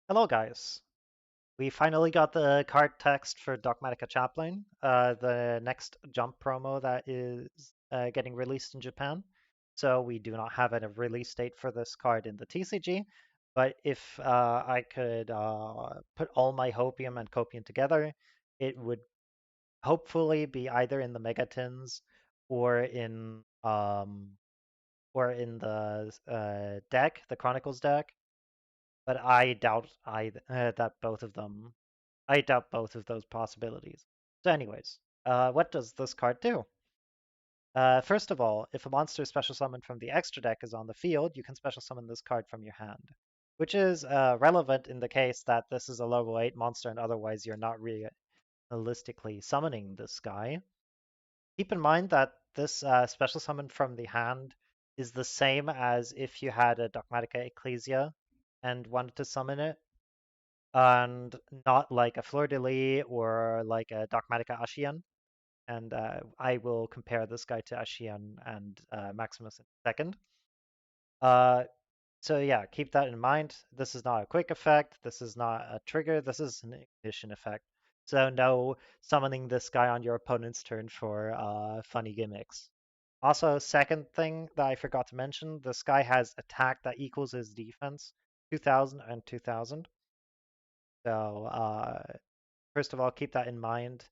Hello, guys. We finally got the card text for Dogmatika Chaplain, the next Jump promo that is getting released in Japan. So we do not have a release date for this card in the TCG, but if I could put all my Hopium and Copium together, it would hopefully be either in the Megatins or in the deck, the Chronicles deck. But I doubt both of those possibilities. So anyways, what does this card do? First of all, if a monster special summoned from the extra deck is on the field, you can special summon this card from your hand, which is relevant in the case that this is a level 8 monster and otherwise you're not realistically summoning this guy. Keep in mind that this special summon from the hand is the same as if you had a Dogmatika Ecclesia and wanted to summon it, and not like a Fleur-de-Lis or like a Dogmatika Ashian. And I will compare this guy to Ashian and Maximus in a second. Uh, so yeah, keep that in mind. This is not a quick effect. This is not a trigger. This is an ignition effect. So no summoning this guy on your opponent's turn for funny gimmicks. Also, second thing that I forgot to mention, this guy has attack that equals his defense, 2000 and 2000. So first of all, keep that in mind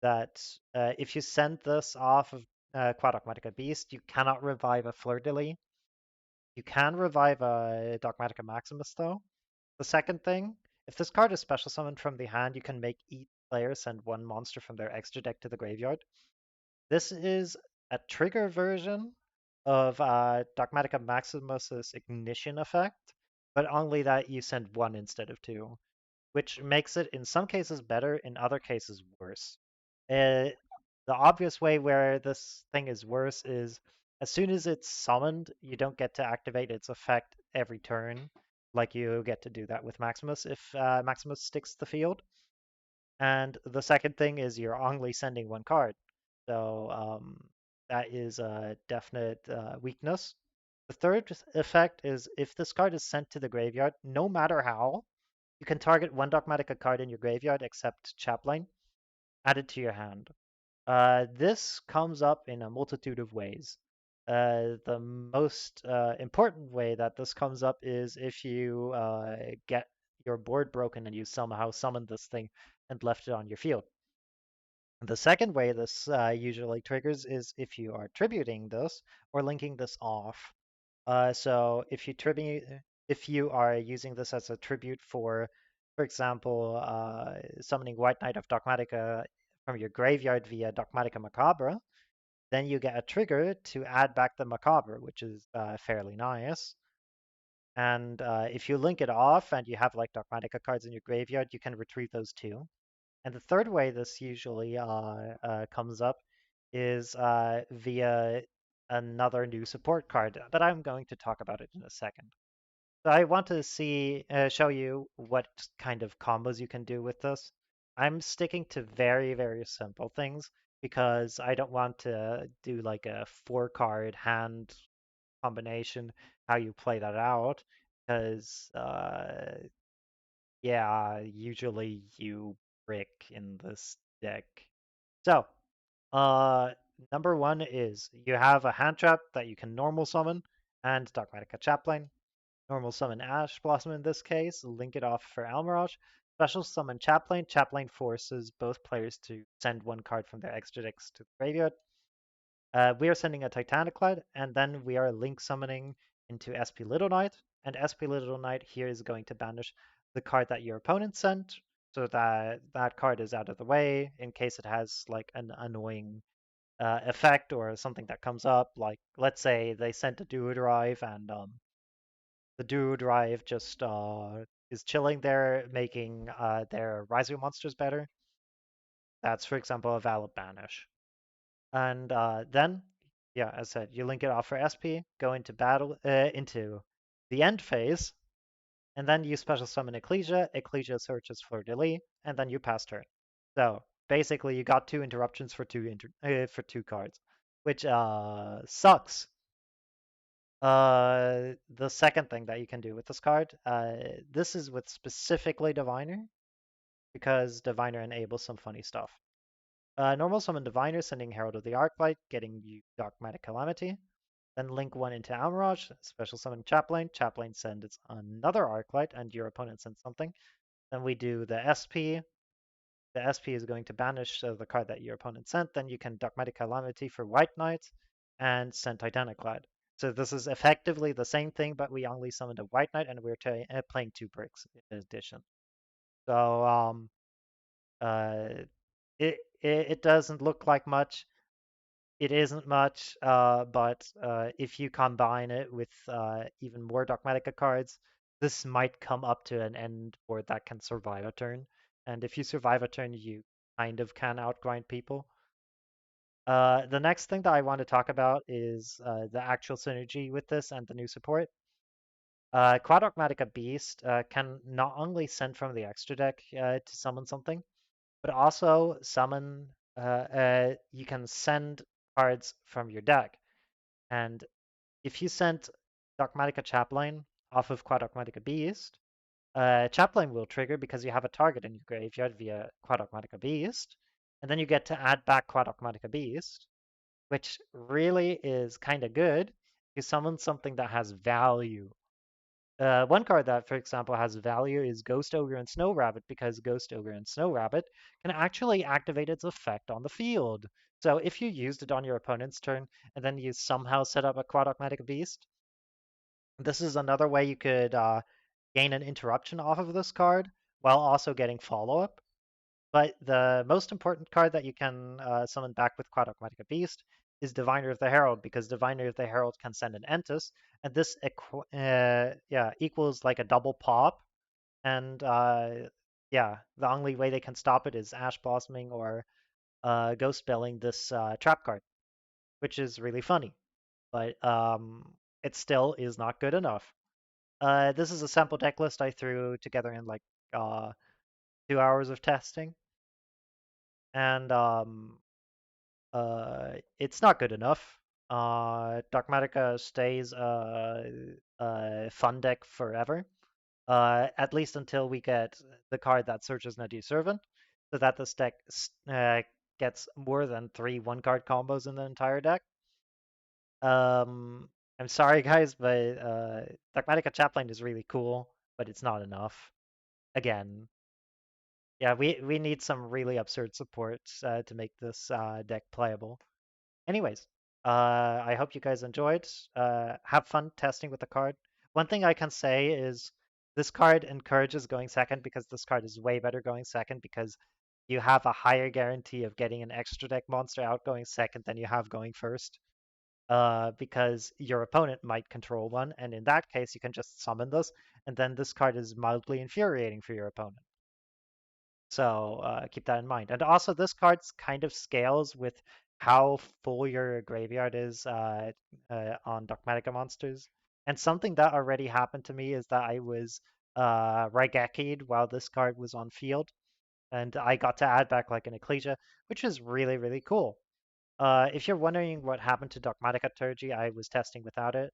that if you send this off of Quad Dogmatika Beast, you cannot revive a Fleur-de-Lis. You can revive a Dogmatika Maximus, though. The second thing, if this card is special summoned from the hand, you can make each player send one monster from their extra deck to the graveyard. This is a trigger version of Dogmatika Maximus's Ignition effect, but only that you send one instead of two, which makes it in some cases better, in other cases worse. Uh, the obvious way where this thing is worse is as soon as it's summoned, you don't get to activate its effect every turn, like you get to do that with Maximus if Maximus sticks to the field. And the second thing is you're only sending one card. So that is a definite weakness. The third effect is if this card is sent to the graveyard, no matter how, you can target one Dogmatica card in your graveyard except Chaplain, add it to your hand. This comes up in a multitude of ways. The most important way that this comes up is if you get your board broken and you somehow summon this thing and left it on your field. The second way this usually triggers is if you are tributing this or linking this off. So if you are using this as a tribute for example, summoning White Knight of Dogmatica from your graveyard via Dogmatica Macabre, then you get a trigger to add back the Macabre, which is fairly nice. And if you link it off and you have like Dogmatica cards in your graveyard, you can retrieve those too. And the third way this usually comes up is via another new support card, but I'm going to talk about it in a second. So I want to show you what kind of combos you can do with this. I'm sticking to very, very simple things because I don't want to do like a 4 card hand combination, how you play that out, because yeah, usually you brick in this deck. So, uh, number one is you have a hand trap that you can normal summon and Dogmatika Chaplain. Normal summon Ash Blossom in this case, link it off for Almirage. Special summon Chaplain. Chaplain forces both players to send one card from their extra decks to the graveyard. We are sending a Titaniclad, and then we are link summoning into SP Little Knight, and SP Little Knight here is going to banish the card that your opponent sent, so that that card is out of the way in case it has like an annoying effect or something that comes up. Like let's say they sent a Duo Drive and the Duo Drive just is chilling there, making their Riser monsters better. That's, for example, a valid banish. And then, yeah, as I said, you link it off for SP, go into into the end phase, and then you special summon Ecclesia. Ecclesia searches for delete, and then you pass turn. So basically, you got 2 interruptions for for 2 cards, which sucks. The second thing that you can do with this card, this is with specifically Diviner, because Diviner enables some funny stuff. Normal summon Diviner, sending Herald of the Arclight, getting you Dogmatic Calamity. Then link one into Almirage, special summon Chaplain. Chaplain sends another Arclight, and your opponent sends something. Then we do the SP. The SP is going to banish the card that your opponent sent. Then you can Dogmatic Calamity for White Knight and send Titaniclad. So this is effectively the same thing, but we only summoned a White Knight and we're playing 2 bricks in addition. So uh, it doesn't look like much. It isn't much, but if you combine it with even more Dogmatica cards, this might come up to an end board that can survive a turn. And if you survive a turn, you kind of can outgrind people. The next thing that I want to talk about is the actual synergy with this and the new support. Quad Dogmatica Beast can not only send from the extra deck to summon something, but also summon, you can send cards from your deck. And if you send Dogmatika Chaplain off of Quad Dogmatika Beast, Chaplain will trigger because you have a target in your graveyard via Quad Dogmatika Beast, and then you get to add back Quad Dogmatika Beast, which really is kind of good. You summon something that has value. One card that, for example, has value is Ghost Ogre and Snow Rabbit because Ghost Ogre and Snow Rabbit can actually activate its effect on the field. So if you used it on your opponent's turn and then you somehow set up a Quad Dogmatic Beast, this is another way you could gain an interruption off of this card while also getting follow-up. But the most important card that you can summon back with Quad Dogmatica Beast is Diviner of the Herald, because Diviner of the Herald can send an Entus, and this equals like a double pop. And yeah, the only way they can stop it is Ash Blossoming or Ghost Spelling this trap card, which is really funny. But it still is not good enough. This is a sample deck list I threw together in like uh, 2 hours of testing, and it's not good enough. Dogmatica stays a fun deck forever, at least until we get the card that searches Nadir Servant, so that this deck gets more than 3 1-card combos in the entire deck. I'm sorry, guys, but Dogmatica Chaplain is really cool, but it's not enough. Again, yeah, we need some really absurd support to make this deck playable. Anyways, I hope you guys enjoyed. Have fun testing with the card. One thing I can say is this card encourages going second because this card is way better going second because you have a higher guarantee of getting an extra deck monster out going second than you have going first. Because your opponent might control one, and in that case, you can just summon this, and then this card is mildly infuriating for your opponent. So keep that in mind. And also, this card kind of scales with how full your graveyard is on Dogmatica monsters. And something that already happened to me is that I was Raigeki'd while this card was on field, and I got to add back like an Ecclesia, which is really, really cool. If you're wondering what happened to Dogmatica Turgy, I was testing without it.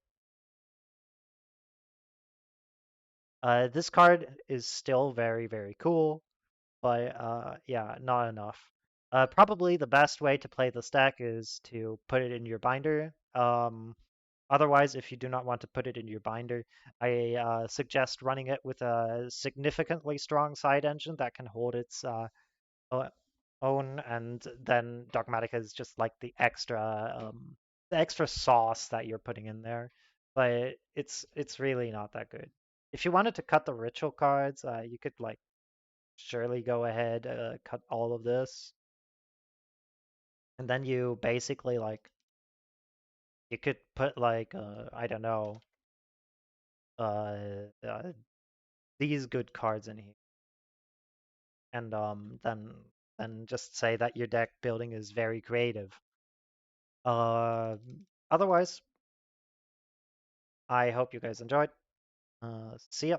This card is still very, very cool, but yeah, not enough. Probably the best way to play this deck is to put it in your binder. Otherwise, if you do not want to put it in your binder, I suggest running it with a significantly strong side engine that can hold its own, and then Dogmatica is just like the extra sauce that you're putting in there. But it's really not that good. If you wanted to cut the ritual cards, you could like surely go ahead, cut all of this, and then you basically like you could put like I don't know uh, uh these good cards in here, and then just say that your deck building is very creative. Uh, Otherwise, I hope you guys enjoyed. See ya.